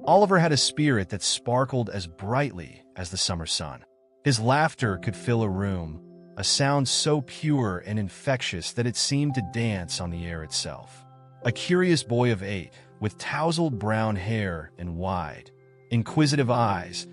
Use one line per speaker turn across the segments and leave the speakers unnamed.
Oliver had a spirit that sparkled as brightly as the summer sun. His laughter could fill a room, a sound so pure and infectious that it seemed to dance on the air itself. A curious boy of 8, with tousled brown hair and wide, inquisitive eyes,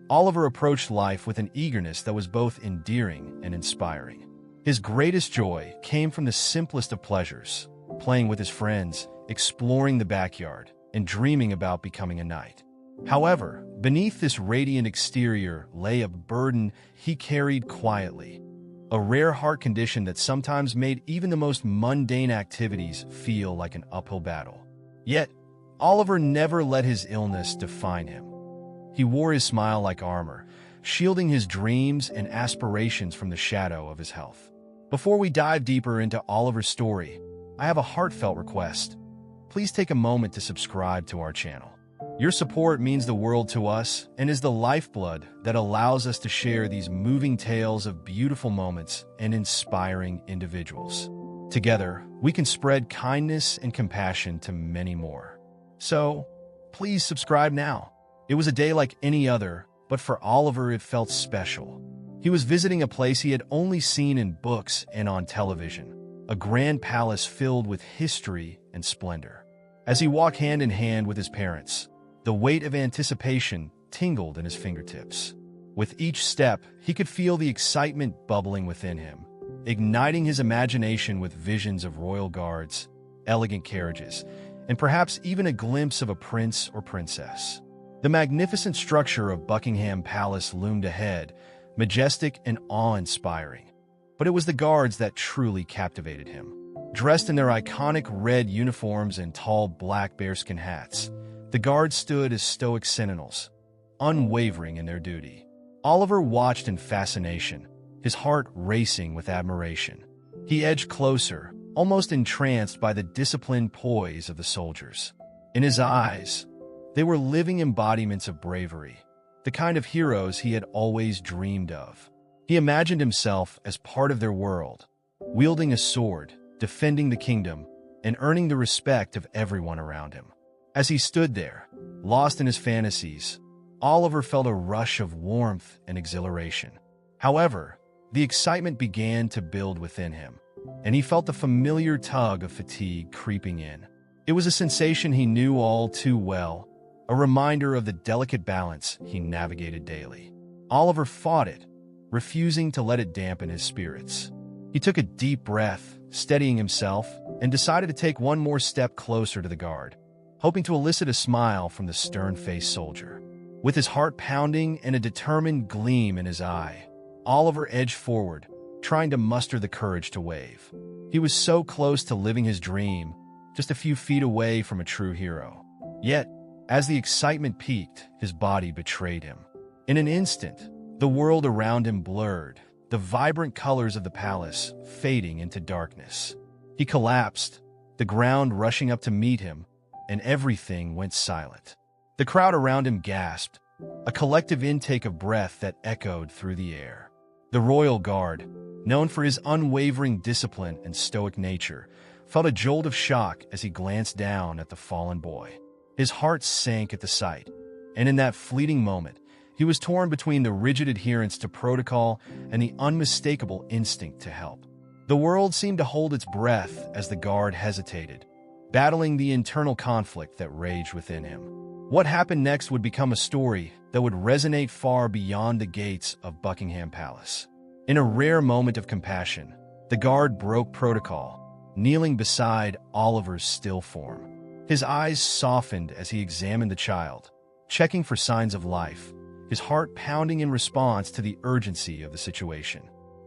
Oliver approached life with an eagerness that was both endearing and inspiring. His greatest joy came from the simplest of pleasures, playing with his friends, exploring the backyard, and dreaming about becoming a knight. However, beneath this radiant exterior lay a burden he carried quietly, a rare heart condition that sometimes made even the most mundane activities feel like an uphill battle. Yet, Oliver never let his illness define him. He wore his smile like armor, shielding his dreams and aspirations from the shadow of his health. Before we dive deeper into Oliver's story, I have a heartfelt request. Please take a moment to subscribe to our channel. Your support means the world to us and is the lifeblood that allows us to share these moving tales of beautiful moments and inspiring individuals. Together, we can spread kindness and compassion to many more. So, please subscribe now. It was a day like any other, but for Oliver it felt special. He was visiting a place he had only seen in books and on television, a grand palace filled with history and splendor. As he walked hand in hand with his parents, the weight of anticipation tingled in his fingertips. With each step, he could feel the excitement bubbling within him, igniting his imagination with visions of royal guards, elegant carriages, and perhaps even a glimpse of a prince or princess. The magnificent structure of Buckingham Palace loomed ahead, majestic and awe-inspiring. But it was the guards that truly captivated him. Dressed in their iconic red uniforms and tall black bearskin hats, the guards stood as stoic sentinels, unwavering in their duty. Oliver watched in fascination, his heart racing with admiration. He edged closer, almost entranced by the disciplined poise of the soldiers. In his eyes, they were living embodiments of bravery, the kind of heroes he had always dreamed of. He imagined himself as part of their world, wielding a sword, defending the kingdom, and earning the respect of everyone around him. As he stood there, lost in his fantasies, Oliver felt a rush of warmth and exhilaration. However, the excitement began to build within him, and he felt the familiar tug of fatigue creeping in. It was a sensation he knew all too well, a reminder of the delicate balance he navigated daily. Oliver fought it, refusing to let it dampen his spirits. He took a deep breath, steadying himself, and decided to take one more step closer to the guard, hoping to elicit a smile from the stern-faced soldier. With his heart pounding and a determined gleam in his eye, Oliver edged forward, trying to muster the courage to wave. He was so close to living his dream, just a few feet away from a true hero. Yet, as the excitement peaked, his body betrayed him. In an instant, the world around him blurred, the vibrant colors of the palace fading into darkness. He collapsed, the ground rushing up to meet him, and everything went silent. The crowd around him gasped, a collective intake of breath that echoed through the air. The royal guard, known for his unwavering discipline and stoic nature, felt a jolt of shock as he glanced down at the fallen boy. His heart sank at the sight, and in that fleeting moment, he was torn between the rigid adherence to protocol and the unmistakable instinct to help. The world seemed to hold its breath as the guard hesitated, battling the internal conflict that raged within him. What happened next would become a story that would resonate far beyond the gates of Buckingham Palace. In a rare moment of compassion, the guard broke protocol, kneeling beside Oliver's still form. His eyes softened as he examined the child, checking for signs of life, his heart pounding in response to the urgency of the situation.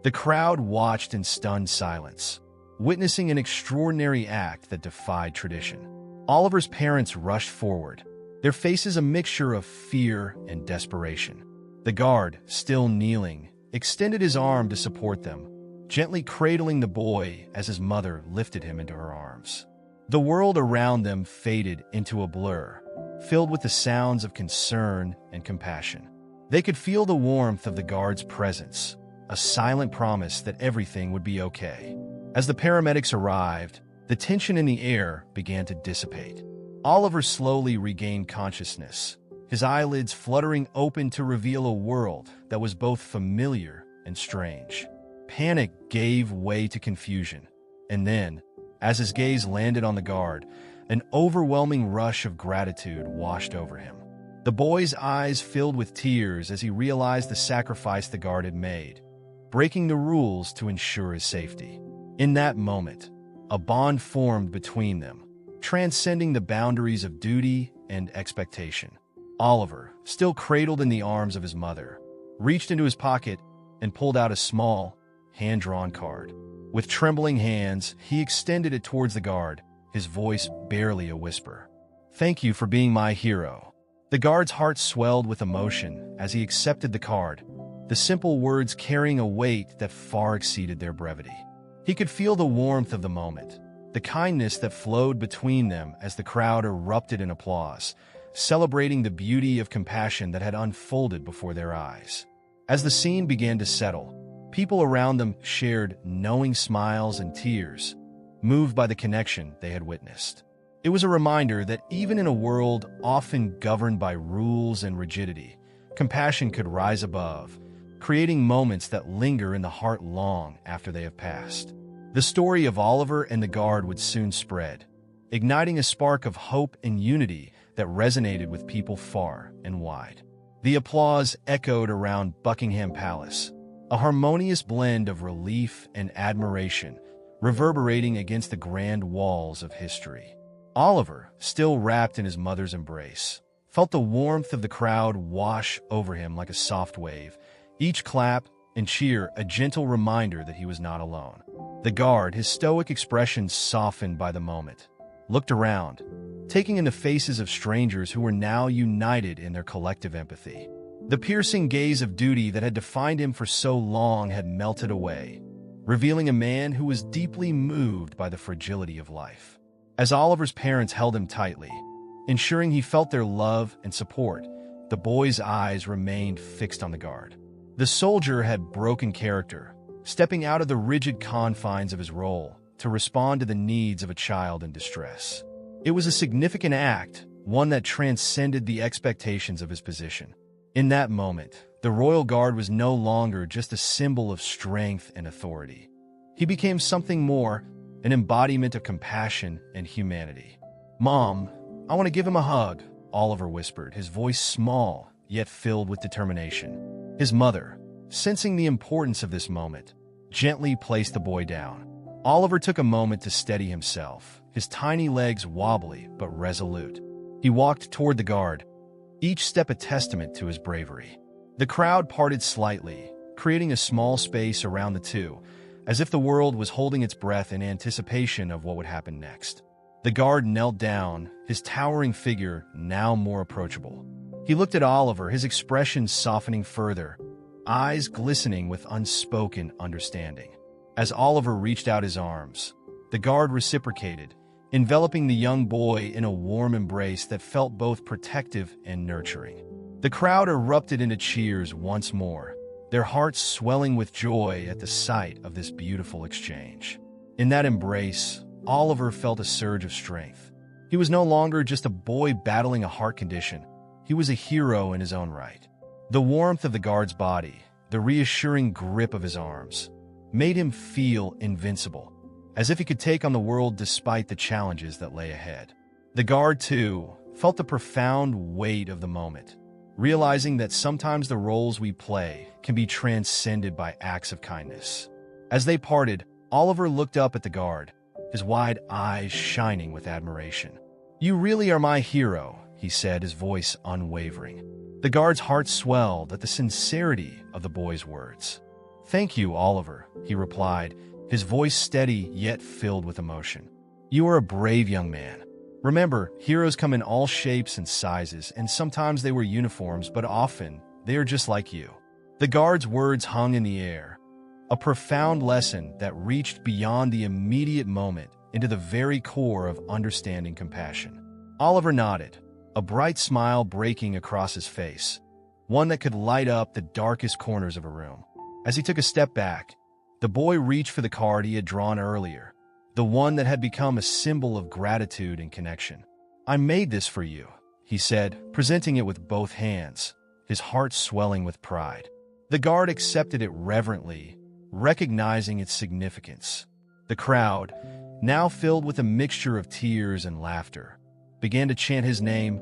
The crowd watched in stunned silence, witnessing an extraordinary act that defied tradition. Oliver's parents rushed forward, their faces a mixture of fear and desperation. The guard, still kneeling, extended his arm to support them, gently cradling the boy as his mother lifted him into her arms. The world around them faded into a blur, filled with the sounds of concern and compassion. They could feel the warmth of the guard's presence, a silent promise that everything would be okay. As the paramedics arrived, the tension in the air began to dissipate. Oliver slowly regained consciousness, his eyelids fluttering open to reveal a world that was both familiar and strange. Panic gave way to confusion, and then, as his gaze landed on the guard, an overwhelming rush of gratitude washed over him. The boy's eyes filled with tears as he realized the sacrifice the guard had made, breaking the rules to ensure his safety. In that moment, a bond formed between them, transcending the boundaries of duty and expectation. Oliver, still cradled in the arms of his mother, reached into his pocket and pulled out a small, hand-drawn card. With trembling hands, he extended it towards the guard, his voice barely a whisper. "Thank you for being my hero." The guard's heart swelled with emotion as he accepted the card, the simple words carrying a weight that far exceeded their brevity. He could feel the warmth of the moment, the kindness that flowed between them as the crowd erupted in applause, celebrating the beauty of compassion that had unfolded before their eyes. As the scene began to settle, people around them shared knowing smiles and tears, moved by the connection they had witnessed. It was a reminder that even in a world often governed by rules and rigidity, compassion could rise above, creating moments that linger in the heart long after they have passed. The story of Oliver and the guard would soon spread, igniting a spark of hope and unity that resonated with people far and wide. The applause echoed around Buckingham Palace, a harmonious blend of relief and admiration, reverberating against the grand walls of history. Oliver, still wrapped in his mother's embrace, felt the warmth of the crowd wash over him like a soft wave, each clap and cheer a gentle reminder that he was not alone. The guard, his stoic expression softened by the moment, looked around, taking in the faces of strangers who were now united in their collective empathy. The piercing gaze of duty that had defined him for so long had melted away, revealing a man who was deeply moved by the fragility of life. As Oliver's parents held him tightly, ensuring he felt their love and support, the boy's eyes remained fixed on the guard. The soldier had broken character, stepping out of the rigid confines of his role to respond to the needs of a child in distress. It was a significant act, one that transcended the expectations of his position. In that moment, the royal guard was no longer just a symbol of strength and authority. He became something more, an embodiment of compassion and humanity. "Mom, I want to give him a hug," Oliver whispered, his voice small, yet filled with determination. His mother, sensing the importance of this moment, gently placed the boy down. Oliver took a moment to steady himself, his tiny legs wobbly but resolute. He walked toward the guard, each step a testament to his bravery. The crowd parted slightly, creating a small space around the two, as if the world was holding its breath in anticipation of what would happen next. The guard knelt down, his towering figure now more approachable. He looked at Oliver, his expression softening further, eyes glistening with unspoken understanding. As Oliver reached out his arms, the guard reciprocated, enveloping the young boy in a warm embrace that felt both protective and nurturing. The crowd erupted into cheers once more, their hearts swelling with joy at the sight of this beautiful exchange. In that embrace, Oliver felt a surge of strength. He was no longer just a boy battling a heart condition. He was a hero in his own right. The warmth of the guard's body, the reassuring grip of his arms, made him feel invincible, as if he could take on the world despite the challenges that lay ahead. The guard, too, felt the profound weight of the moment, realizing that sometimes the roles we play can be transcended by acts of kindness. As they parted, Oliver looked up at the guard, his wide eyes shining with admiration. "You really are my hero," he said, his voice unwavering. The guard's heart swelled at the sincerity of the boy's words. "Thank you, Oliver," he replied, his voice steady yet filled with emotion. "You are a brave young man. Remember, heroes come in all shapes and sizes, and sometimes they wear uniforms, but often they are just like you." The guard's words hung in the air, a profound lesson that reached beyond the immediate moment into the very core of understanding compassion. Oliver nodded, a bright smile breaking across his face, one that could light up the darkest corners of a room. As he took a step back, the boy reached for the card he had drawn earlier, the one that had become a symbol of gratitude and connection. "I made this for you," he said, presenting it with both hands, his heart swelling with pride. The guard accepted it reverently, recognizing its significance. The crowd, now filled with a mixture of tears and laughter, began to chant his name,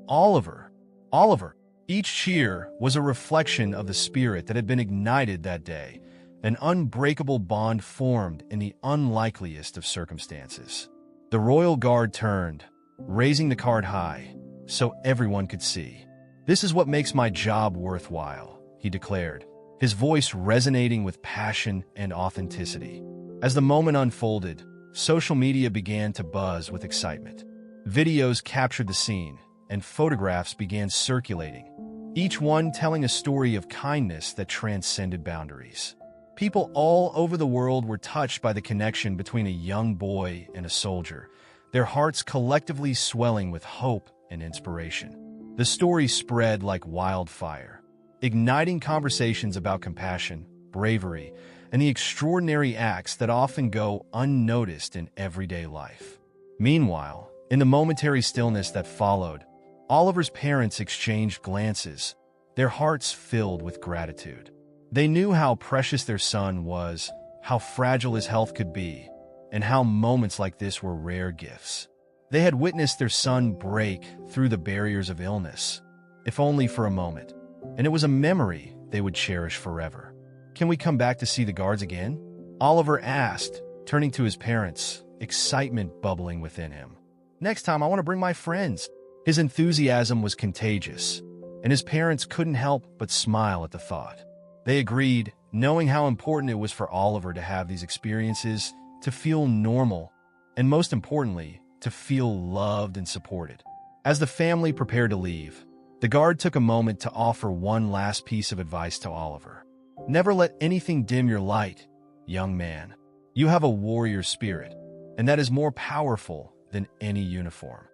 "Oliver! Oliver!" Each cheer was a reflection of the spirit that had been ignited that day, an unbreakable bond formed in the unlikeliest of circumstances. The royal guard turned, raising the card high, so everyone could see. "This is what makes my job worthwhile," he declared, his voice resonating with passion and authenticity. As the moment unfolded, social media began to buzz with excitement. Videos captured the scene, and photographs began circulating, each one telling a story of kindness that transcended boundaries. People all over the world were touched by the connection between a young boy and a soldier, their hearts collectively swelling with hope and inspiration. The story spread like wildfire, igniting conversations about compassion, bravery, and the extraordinary acts that often go unnoticed in everyday life. Meanwhile, in the momentary stillness that followed, Oliver's parents exchanged glances, their hearts filled with gratitude. They knew how precious their son was, how fragile his health could be, and how moments like this were rare gifts. They had witnessed their son break through the barriers of illness, if only for a moment, and it was a memory they would cherish forever. "Can we come back to see the guards again?" Oliver asked, turning to his parents, excitement bubbling within him. "Next time I want to bring my friends." His enthusiasm was contagious, and his parents couldn't help but smile at the thought. They agreed, knowing how important it was for Oliver to have these experiences, to feel normal, and most importantly, to feel loved and supported. As the family prepared to leave, the guard took a moment to offer one last piece of advice to Oliver. "Never let anything dim your light, young man. You have a warrior spirit, and that is more powerful than any uniform."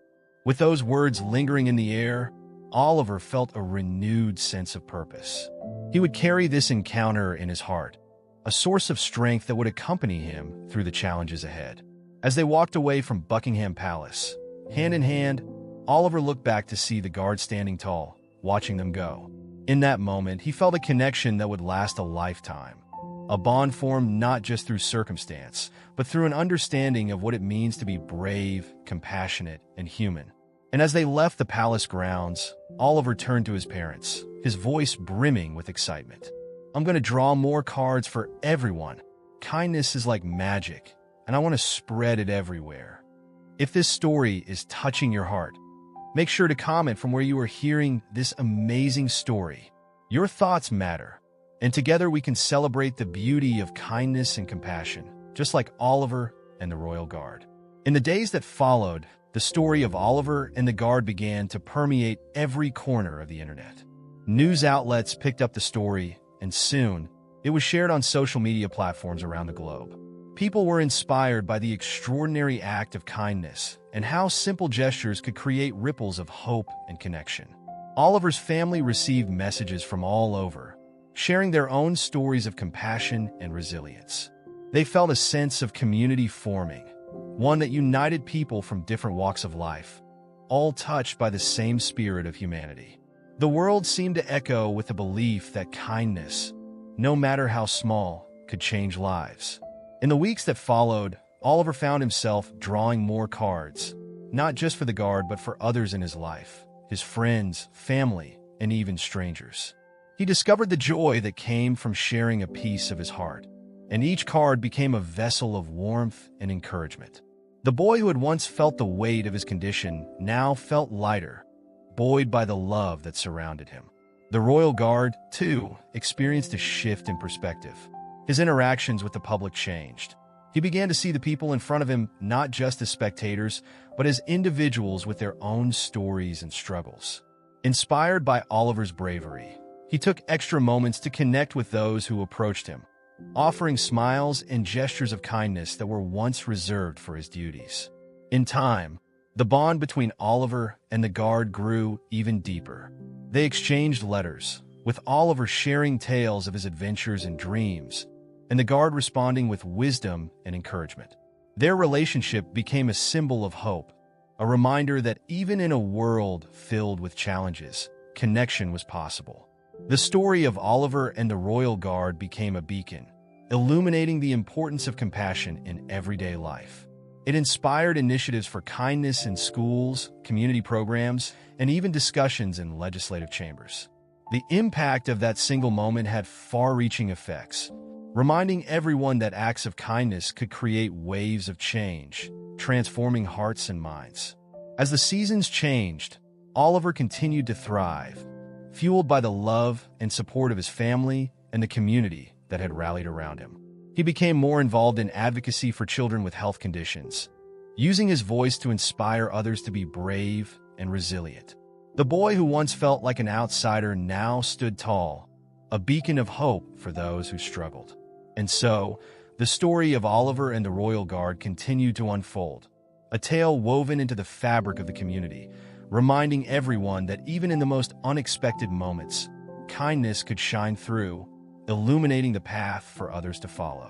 With those words lingering in the air, Oliver felt a renewed sense of purpose. He would carry this encounter in his heart, a source of strength that would accompany him through the challenges ahead. As they walked away from Buckingham Palace, hand in hand, Oliver looked back to see the guard standing tall, watching them go. In that moment, he felt a connection that would last a lifetime. A bond formed not just through circumstance, but through an understanding of what it means to be brave, compassionate, and human. And as they left the palace grounds, Oliver turned to his parents, his voice brimming with excitement. "I'm going to draw more cards for everyone. Kindness is like magic, and I want to spread it everywhere." If this story is touching your heart, make sure to comment from where you are hearing this amazing story. Your thoughts matter, and together we can celebrate the beauty of kindness and compassion, just like Oliver and the Royal Guard. In the days that followed, the story of Oliver and the Guard began to permeate every corner of the internet. News outlets picked up the story, and soon, it was shared on social media platforms around the globe. People were inspired by the extraordinary act of kindness and how simple gestures could create ripples of hope and connection. Oliver's family received messages from all over, sharing their own stories of compassion and resilience. They felt a sense of community forming, one that united people from different walks of life, all touched by the same spirit of humanity. The world seemed to echo with the belief that kindness, no matter how small, could change lives. In the weeks that followed, Oliver found himself drawing more cards, not just for the guard but for others in his life, his friends, family, and even strangers. He discovered the joy that came from sharing a piece of his heart, and each card became a vessel of warmth and encouragement. The boy who had once felt the weight of his condition now felt lighter, buoyed by the love that surrounded him. The Royal Guard, too, experienced a shift in perspective. His interactions with the public changed. He began to see the people in front of him not just as spectators, but as individuals with their own stories and struggles. Inspired by Oliver's bravery, he took extra moments to connect with those who approached him, offering smiles and gestures of kindness that were once reserved for his duties. In time, the bond between Oliver and the guard grew even deeper. They exchanged letters, with Oliver sharing tales of his adventures and dreams, and the guard responding with wisdom and encouragement. Their relationship became a symbol of hope, a reminder that even in a world filled with challenges, connection was possible. The story of Oliver and the Royal Guard became a beacon, illuminating the importance of compassion in everyday life. It inspired initiatives for kindness in schools, community programs, and even discussions in legislative chambers. The impact of that single moment had far-reaching effects, reminding everyone that acts of kindness could create waves of change, transforming hearts and minds. As the seasons changed, Oliver continued to thrive, fueled by the love and support of his family and the community that had rallied around him. He became more involved in advocacy for children with health conditions, using his voice to inspire others to be brave and resilient. The boy who once felt like an outsider now stood tall, a beacon of hope for those who struggled. And so, the story of Oliver and the Royal Guard continued to unfold, a tale woven into the fabric of the community, reminding everyone that even in the most unexpected moments, kindness could shine through, illuminating the path for others to follow.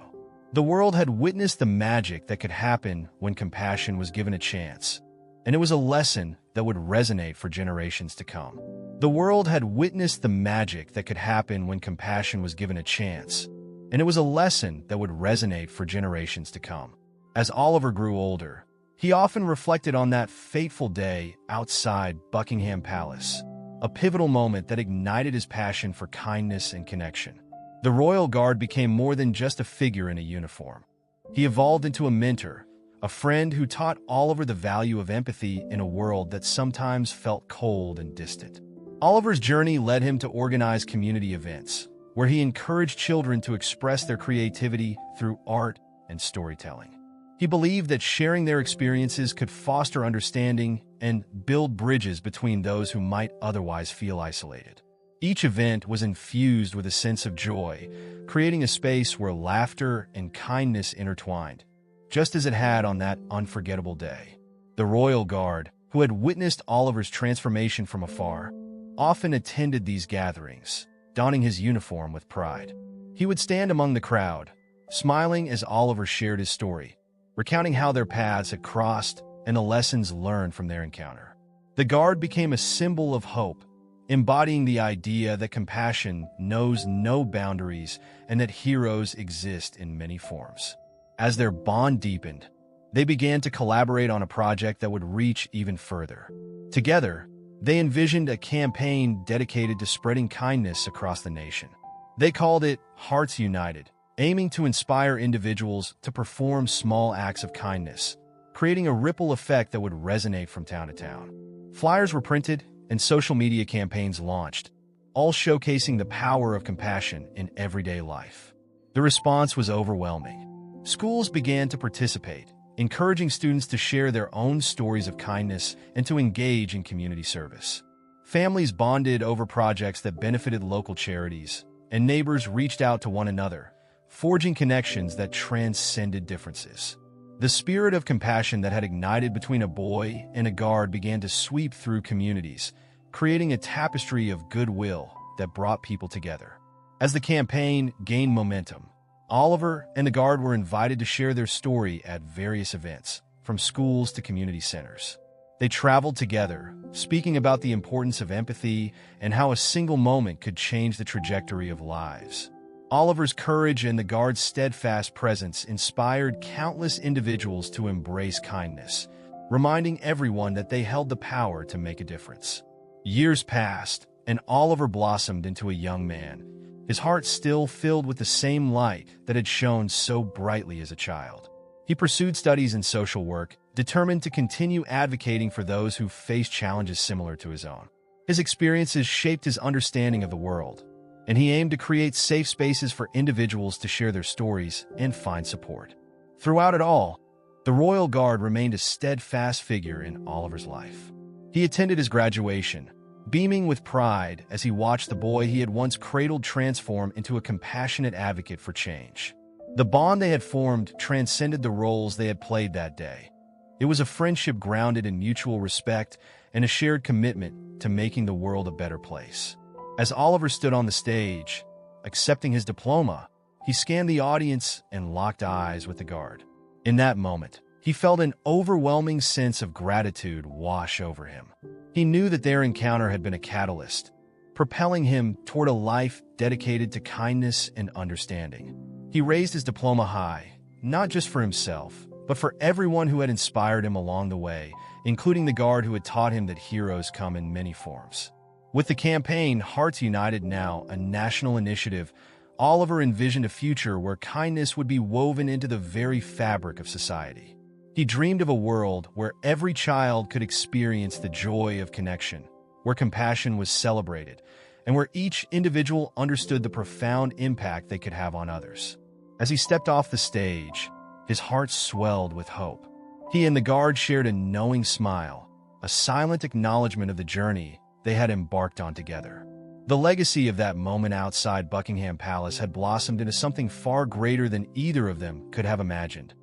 The world had witnessed the magic that could happen when compassion was given a chance, and it was a lesson that would resonate for generations to come. The world had witnessed the magic that could happen when compassion was given a chance, and it was a lesson that would resonate for generations to come. As Oliver grew older, he often reflected on that fateful day outside Buckingham Palace, a pivotal moment that ignited his passion for kindness and connection. The Royal Guard became more than just a figure in a uniform. He evolved into a mentor, a friend who taught Oliver the value of empathy in a world that sometimes felt cold and distant. Oliver's journey led him to organize community events, where he encouraged children to express their creativity through art and storytelling. He believed that sharing their experiences could foster understanding and build bridges between those who might otherwise feel isolated. Each event was infused with a sense of joy, creating a space where laughter and kindness intertwined, just as it had on that unforgettable day. The Royal Guard, who had witnessed Oliver's transformation from afar, often attended these gatherings, donning his uniform with pride. He would stand among the crowd, smiling as Oliver shared his story, recounting how their paths had crossed and the lessons learned from their encounter. The Guard became a symbol of hope, embodying the idea that compassion knows no boundaries and that heroes exist in many forms. As their bond deepened, they began to collaborate on a project that would reach even further. Together, they envisioned a campaign dedicated to spreading kindness across the nation. They called it Hearts United, aiming to inspire individuals to perform small acts of kindness, creating a ripple effect that would resonate from town to town. Flyers were printed and social media campaigns launched, all showcasing the power of compassion in everyday life. The response was overwhelming. Schools began to participate, encouraging students to share their own stories of kindness and to engage in community service. Families bonded over projects that benefited local charities, and neighbors reached out to one another, forging connections that transcended differences. The spirit of compassion that had ignited between a boy and a guard began to sweep through communities, creating a tapestry of goodwill that brought people together. As the campaign gained momentum, Oliver and the Guard were invited to share their story at various events, from schools to community centers. They traveled together, speaking about the importance of empathy and how a single moment could change the trajectory of lives. Oliver's courage and the Guard's steadfast presence inspired countless individuals to embrace kindness, reminding everyone that they held the power to make a difference. Years passed, and Oliver blossomed into a young man, his heart still filled with the same light that had shone so brightly as a child. He pursued studies in social work, determined to continue advocating for those who faced challenges similar to his own. His experiences shaped his understanding of the world, and he aimed to create safe spaces for individuals to share their stories and find support. Throughout it all, the Royal Guard remained a steadfast figure in Oliver's life. He attended his graduation, beaming with pride as he watched the boy he had once cradled transform into a compassionate advocate for change. The bond they had formed transcended the roles they had played that day. It was a friendship grounded in mutual respect and a shared commitment to making the world a better place. As Oliver stood on the stage, accepting his diploma, he scanned the audience and locked eyes with the Guard. In that moment, He felt an overwhelming sense of gratitude wash over him. He knew that their encounter had been a catalyst, propelling him toward a life dedicated to kindness and understanding. He raised his diploma high, not just for himself, but for everyone who had inspired him along the way, including the guard who had taught him that heroes come in many forms. With the campaign Hearts United now a national initiative, Oliver envisioned a future where kindness would be woven into the very fabric of society. He dreamed of a world where every child could experience the joy of connection, where compassion was celebrated, and where each individual understood the profound impact they could have on others. As he stepped off the stage, his heart swelled with hope. He and the guard shared a knowing smile, a silent acknowledgement of the journey they had embarked on together. The legacy of that moment outside Buckingham Palace had blossomed into something far greater than either of them could have imagined.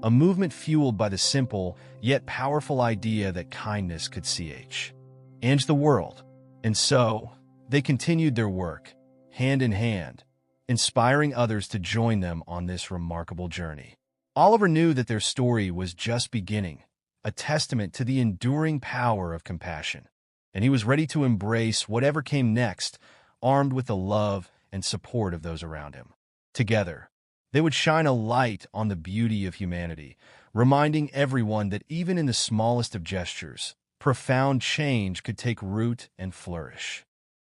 A movement fueled by the simple, yet powerful idea that kindness could change the world. And so, they continued their work, hand in hand, inspiring others to join them on this remarkable journey. Oliver knew that their story was just beginning, a testament to the enduring power of compassion, and he was ready to embrace whatever came next, armed with the love and support of those around him. Together, they would shine a light on the beauty of humanity, reminding everyone that even in the smallest of gestures, profound change could take root and flourish.